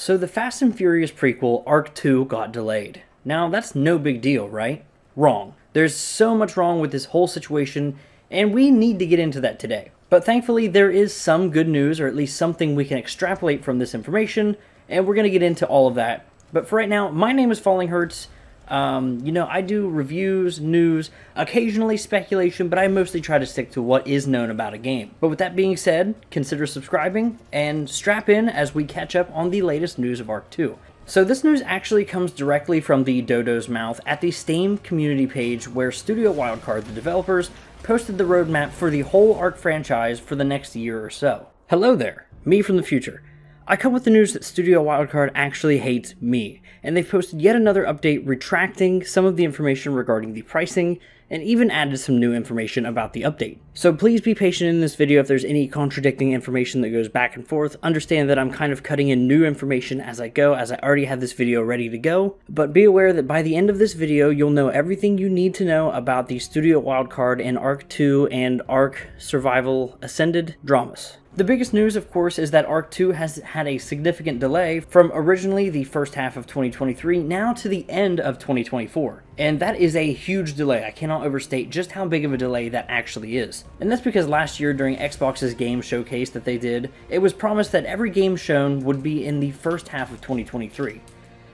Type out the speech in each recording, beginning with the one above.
So the Fast and Furious prequel, Arc 2, got delayed. Now, that's no big deal, right? Wrong. There's so much wrong with this whole situation, and we need to get into that today. But thankfully, there is some good news, or at least something we can extrapolate from this information, and we're going to get into all of that. But for right now, my name is Falling Hertz. I do reviews, news, occasionally speculation, but I mostly try to stick to what is known about a game. But with that being said, consider subscribing and strap in as we catch up on the latest news of Arc 2. So this news actually comes directly from the Dodo's mouth at the Steam community page where Studio Wildcard, the developers, posted the roadmap for the whole Arc franchise for the next year or so. Hello there, me from the future. I come with the news that Studio Wildcard actually hates me, and they've posted yet another update retracting some of the information regarding the pricing, and even added some new information about the update. So please be patient in this video if there's any contradicting information that goes back and forth. Understand that I'm kind of cutting in new information as I go, as I already have this video ready to go, but be aware that by the end of this video, you'll know everything you need to know about the Studio Wildcard and Arc 2 and Arc Survival Ascended dramas. The biggest news, of course, is that Arc 2 has had a significant delay from originally the first half of 2023 now to the end of 2024. And that is a huge delay. I cannot overstate just how big of a delay that actually is. And that's because last year during Xbox's game showcase that they did, it was promised that every game shown would be in the first half of 2023.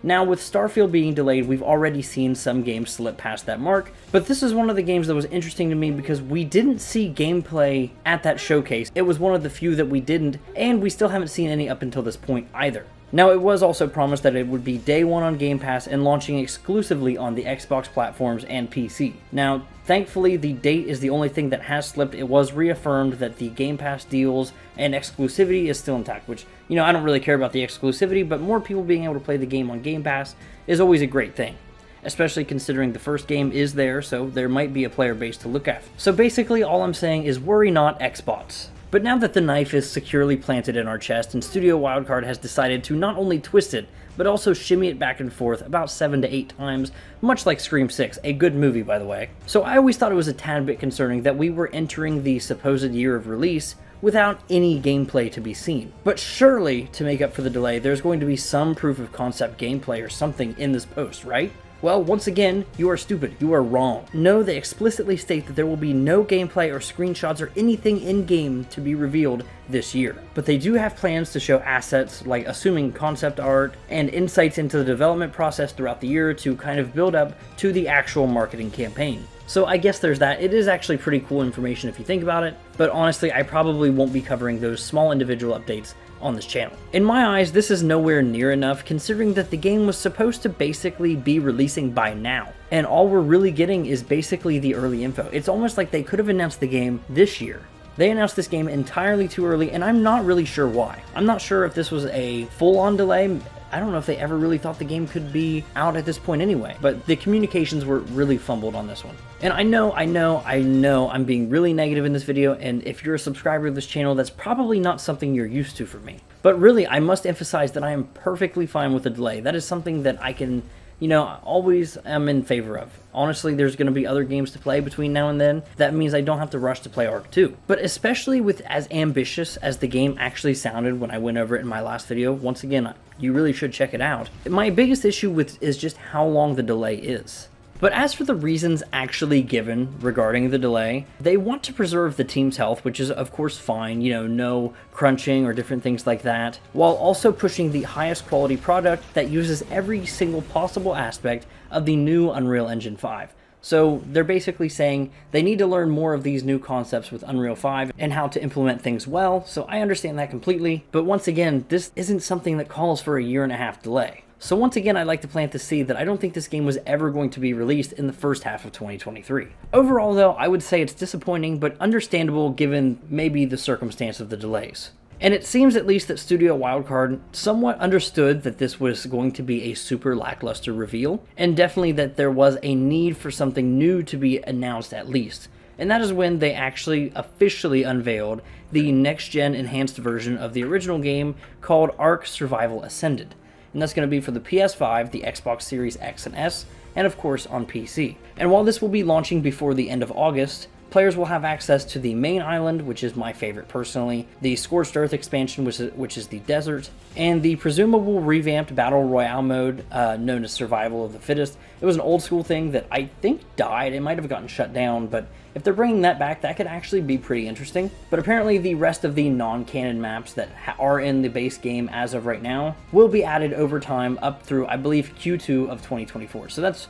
Now, with Starfield being delayed, we've already seen some games slip past that mark, but this is one of the games that was interesting to me because we didn't see gameplay at that showcase. It was one of the few that we didn't, and we still haven't seen any up until this point either. Now, it was also promised that it would be day one on Game Pass and launching exclusively on the Xbox platforms and PC. Now, thankfully, the date is the only thing that has slipped. It was reaffirmed that the Game Pass deals and exclusivity is still intact, which, I don't really care about the exclusivity, but more people being able to play the game on Game Pass is always a great thing, especially considering the first game is there, so there might be a player base to look at. So basically, all I'm saying is worry not, Xbox. But now that the knife is securely planted in our chest and Studio Wildcard has decided to not only twist it, but also shimmy it back and forth about 7 to 8 times, much like Scream 6, a good movie by the way. So I always thought it was a tad bit concerning that we were entering the supposed year of release without any gameplay to be seen. But surely, to make up for the delay, there's going to be some proof of concept gameplay or something in this post, right? Well, once again, you are stupid. You are wrong. No, they explicitly state that there will be no gameplay or screenshots or anything in-game to be revealed this year. But they do have plans to show assets like assuming concept art and insights into the development process throughout the year to kind of build up to the actual marketing campaign. So I guess there's that. It is actually pretty cool information if you think about it, but honestly, I probably won't be covering those small individual updates on this channel. In my eyes, this is nowhere near enough considering that the game was supposed to basically be releasing by now. And all we're really getting is basically the early info. It's almost like they could have announced the game this year. They announced this game entirely too early, and I'm not really sure why. I'm not sure if this was a full-on delay. I don't know if they ever really thought the game could be out at this point anyway, but the communications were really fumbled on this one. And I know I'm being really negative in this video, and if you're a subscriber to this channel, that's probably not something you're used to from me. But really, I must emphasize that I am perfectly fine with the delay. That is something that I can, always am in favor of. Honestly, there's going to be other games to play between now and then. That means I don't have to rush to play Arc 2. But especially with as ambitious as the game actually sounded when I went over it in my last video, once again, you really should check it out. My biggest issue is just how long the delay is. But as for the reasons actually given regarding the delay, they want to preserve the team's health, which is of course fine, no crunching or different things like that, while also pushing the highest quality product that uses every single possible aspect of the new Unreal Engine 5. So they're basically saying they need to learn more of these new concepts with Unreal 5 and how to implement things well, so I understand that completely, but once again, this isn't something that calls for a 1.5-year delay. So once again, I'd like to plant the seed that I don't think this game was ever going to be released in the first half of 2023. Overall though, I would say it's disappointing, but understandable given maybe the circumstance of the delays. And it seems at least that Studio Wildcard somewhat understood that this was going to be a super lackluster reveal, and definitely that there was a need for something new to be announced at least. And that is when they actually officially unveiled the next-gen enhanced version of the original game called Arc Survival Ascended. And that's going to be for the PS5, the Xbox Series X and S, and of course on PC. And while this will be launching before the end of August, Players will have access to the main island, which is my favorite personally, the Scorched Earth expansion, which is the desert, and the presumable revamped Battle Royale mode known as Survival of the Fittest. It was an old school thing that I think died. It might have gotten shut down, but if they're bringing that back, that could actually be pretty interesting. But apparently the rest of the non-canon maps that are in the base game as of right now will be added over time up through, I believe, Q2 of 2024. So that's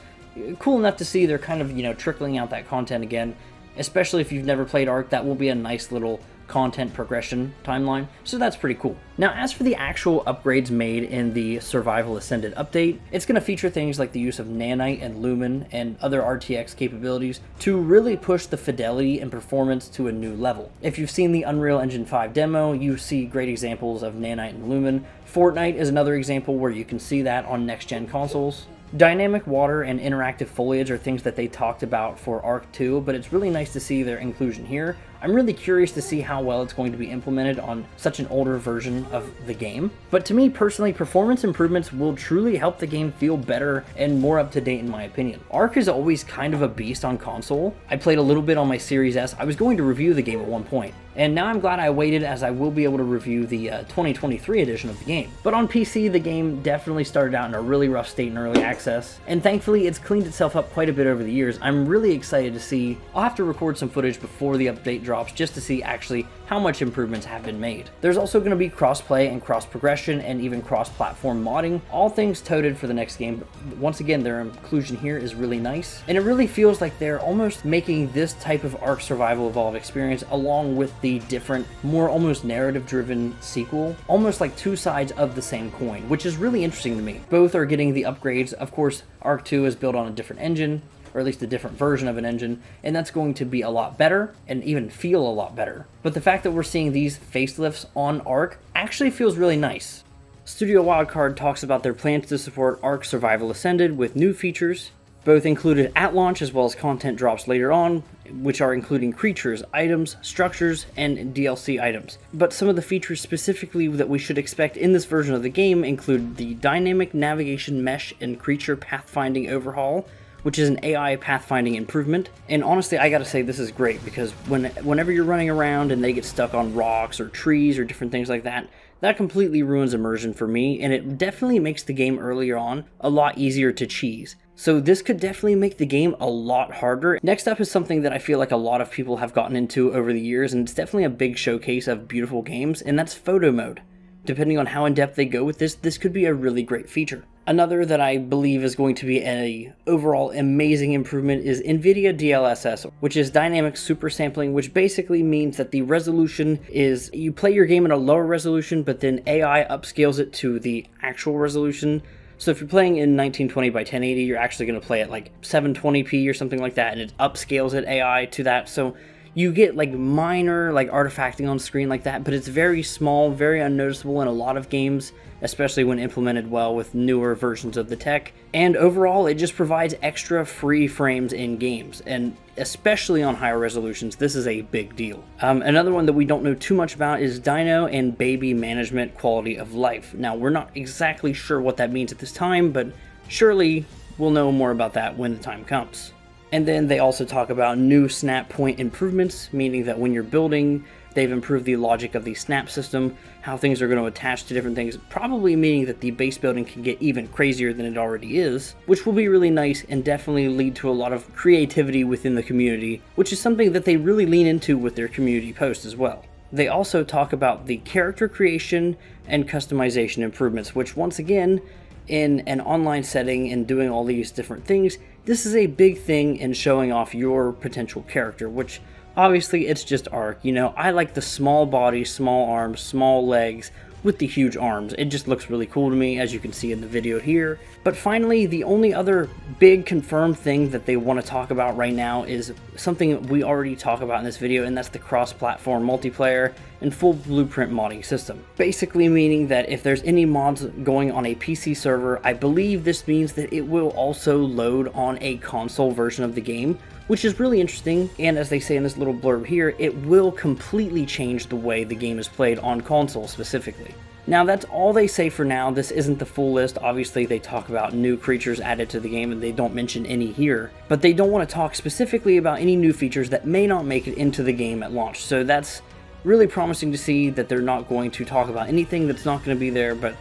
cool enough to see they're kind of, trickling out that content again. Especially if you've never played Ark, that will be a nice little content progression timeline, so that's pretty cool. Now, as for the actual upgrades made in the Survival Ascended update, it's going to feature things like the use of Nanite and Lumen and other RTX capabilities to really push the fidelity and performance to a new level. If you've seen the Unreal Engine 5 demo, you see great examples of Nanite and Lumen. Fortnite is another example where you can see that on next-gen consoles. Dynamic water and interactive foliage are things that they talked about for Ark 2, but it's really nice to see their inclusion here. I'm really curious to see how well it's going to be implemented on such an older version of the game. But to me personally, performance improvements will truly help the game feel better and more up to date in my opinion. Ark is always kind of a beast on console. I played a little bit on my Series S. I was going to review the game at one point, and now I'm glad I waited, as I will be able to review the 2023 edition of the game. But on PC, the game definitely started out in a really rough state in early access, and thankfully it's cleaned itself up quite a bit over the years. I'm really excited to see. I'll have to record some footage before the update drops just to see actually how much improvements have been made. There's also going to be cross-play and cross-progression and even cross-platform modding, all things toted for the next game. But once again, their inclusion here is really nice, and it really feels like they're almost making this type of Ark Survival Evolved experience along with the different, more almost narrative-driven sequel, almost like two sides of the same coin, which is really interesting to me. Both are getting the upgrades. Of course, Ark 2 is built on a different engine, or at least a different version of an engine, and that's going to be a lot better and even feel a lot better. But the fact that we're seeing these facelifts on Ark actually feels really nice. Studio Wildcard talks about their plans to support Ark Survival Ascended with new features, both included at launch as well as content drops later on, which are including creatures, items, structures, and DLC items. But some of the features specifically that we should expect in this version of the game include the Dynamic Navigation Mesh and Creature Pathfinding Overhaul, which is an AI pathfinding improvement. And honestly, I gotta say this is great, because whenever you're running around and they get stuck on rocks or trees or different things like that, that completely ruins immersion for me, and it definitely makes the game earlier on a lot easier to cheese. So this could definitely make the game a lot harder. Next up is something that I feel like a lot of people have gotten into over the years, and it's definitely a big showcase of beautiful games, and that's photo mode. Depending on how in-depth they go with this could be a really great feature. Another that I believe is going to be an overall amazing improvement is NVIDIA DLSS, which is Dynamic Super Sampling, which basically means that the resolution is, you play your game at a lower resolution, but then AI upscales it to the actual resolution. So if you're playing in 1920 by 1080, you're actually going to play at like 720p or something like that, and it upscales it AI to that. So you get like minor like artifacting on screen like that, but it's very small, very unnoticeable in a lot of games, especially when implemented well with newer versions of the tech. And overall, it just provides extra free frames in games, and especially on higher resolutions, this is a big deal. Another one that we don't know too much about is Dino and Baby Management Quality of Life. Now, we're not exactly sure what that means at this time, but surely we'll know more about that when the time comes. And then they also talk about new snap point improvements, meaning that when you're building, they've improved the logic of the snap system, how things are going to attach to different things, probably meaning that the base building can get even crazier than it already is, which will be really nice and definitely lead to a lot of creativity within the community, which is something that they really lean into with their community post as well. They also talk about the character creation and customization improvements, which once again, in an online setting and doing all these different things, this is a big thing in showing off your potential character, which obviously it's just Ark. You know, I like the small body, small arms, small legs with the huge arms. It just looks really cool to me, as you can see in the video here. But finally, the only other big confirmed thing that they want to talk about right now is something we already talk about in this video, and that's the cross-platform multiplayer and full blueprint modding system. Basically meaning that if there's any mods going on a PC server, I believe this means that it will also load on a console version of the game, which is really interesting, and as they say in this little blurb here, it will completely change the way the game is played on console specifically. Now that's all they say for now. This isn't the full list. Obviously they talk about new creatures added to the game and they don't mention any here, but they don't want to talk specifically about any new features that may not make it into the game at launch. So that's really promising to see that they're not going to talk about anything that's not going to be there, but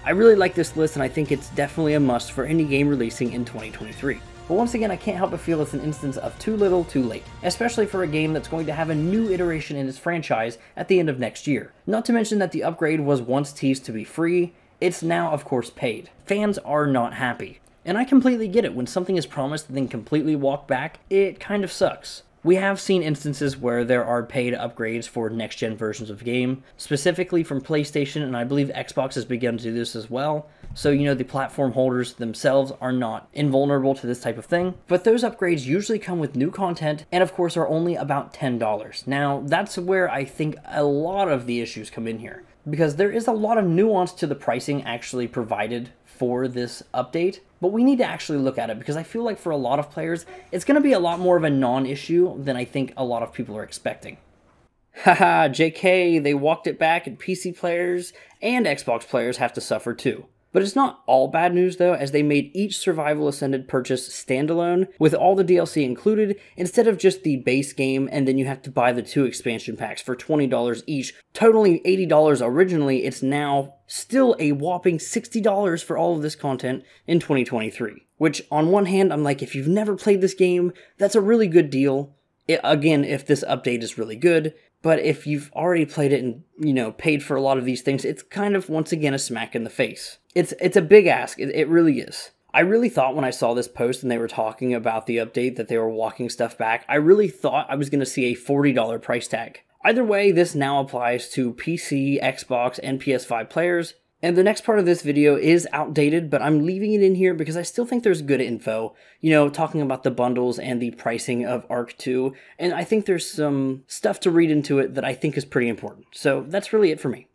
I really like this list and I think it's definitely a must for any game releasing in 2023. But once again, I can't help but feel it's an instance of too little, too late, especially for a game that's going to have a new iteration in its franchise at the end of next year. Not to mention that the upgrade was once teased to be free, it's now of course paid. Fans are not happy. And I completely get it, when something is promised and then completely walked back, it kind of sucks. We have seen instances where there are paid upgrades for next-gen versions of game, specifically from PlayStation, and I believe Xbox has begun to do this as well. So, you know, the platform holders themselves are not invulnerable to this type of thing. But those upgrades usually come with new content, and of course are only about $10. Now, that's where I think a lot of the issues come in here, because there is a lot of nuance to the pricing actually provided for this update, but we need to actually look at it because I feel like for a lot of players, it's going to be a lot more of a non-issue than I think a lot of people are expecting. Haha, JK, they walked it back and PC players and Xbox players have to suffer too. But it's not all bad news though, as they made each Survival Ascended purchase standalone with all the DLC included instead of just the base game, and then you have to buy the 2 expansion packs for $20 each, totaling $80 originally. It's now still a whopping $60 for all of this content in 2023. Which on one hand, I'm like, if you've never played this game, that's a really good deal. Again, if this update is really good. But if you've already played it and, you know, paid for a lot of these things, it's kind of, once again, a smack in the face. It's a big ask. It really is. I really thought when I saw this post and they were talking about the update that they were walking stuff back, I really thought I was going to see a $40 price tag. Either way, this now applies to PC, Xbox, and PS5 players. And the next part of this video is outdated, but I'm leaving it in here because I still think there's good info, you know, talking about the bundles and the pricing of Ark 2, and I think there's some stuff to read into it that I think is pretty important. So that's really it for me.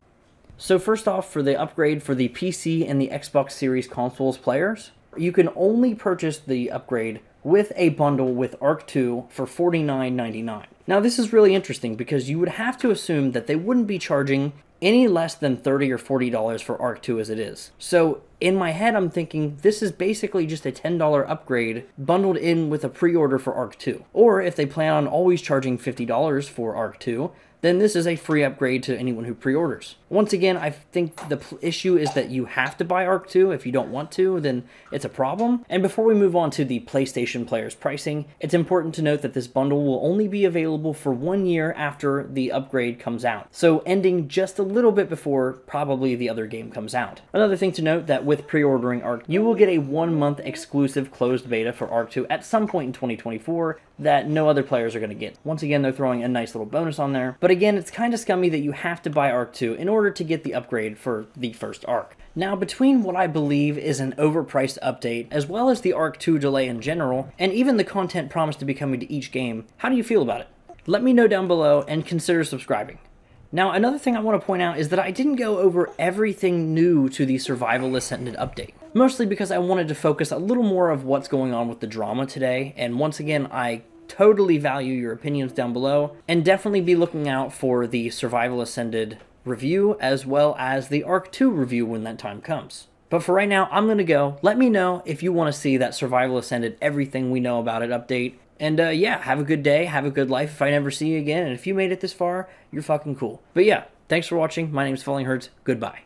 So first off, for the upgrade for the PC and the Xbox Series consoles players, you can only purchase the upgrade with a bundle with Ark 2 for $49.99. Now this is really interesting because you would have to assume that they wouldn't be charging any less than $30 or $40 for Ark 2 as it is. So in my head, I'm thinking this is basically just a $10 upgrade bundled in with a pre-order for Ark 2. Or if they plan on always charging $50 for Ark 2, then this is a free upgrade to anyone who pre-orders. Once again, I think the issue is that you have to buy Ark 2. If you don't want to, then it's a problem. And before we move on to the PlayStation players' pricing, it's important to note that this bundle will only be available for 1 year after the upgrade comes out. So ending just a little bit before probably the other game comes out. Another thing to note that with pre-ordering Ark, you will get a 1-month exclusive closed beta for Ark 2 at some point in 2024 that no other players are going to get. Once again, they're throwing a nice little bonus on there. But again, it's kind of scummy that you have to buy Ark 2 in order to get the upgrade for the first Ark. Now, between what I believe is an overpriced update, as well as the Ark 2 delay in general, and even the content promised to be coming to each game, how do you feel about it? Let me know down below and consider subscribing. Now, another thing I want to point out is that I didn't go over everything new to the Survival Ascended update. Mostly because I wanted to focus a little more of what's going on with the drama today, and once again, I totally value your opinions down below, and definitely be looking out for the Survival Ascended review as well as the Ark 2 review when that time comes. But for right now, I'm going to go. Let me know if you want to see that Survival Ascended everything we know about it update. And yeah, have a good day, have a good life if I never see you again, and if you made it this far, you're fucking cool. But yeah, thanks for watching. My name's Falling Hertz. Goodbye.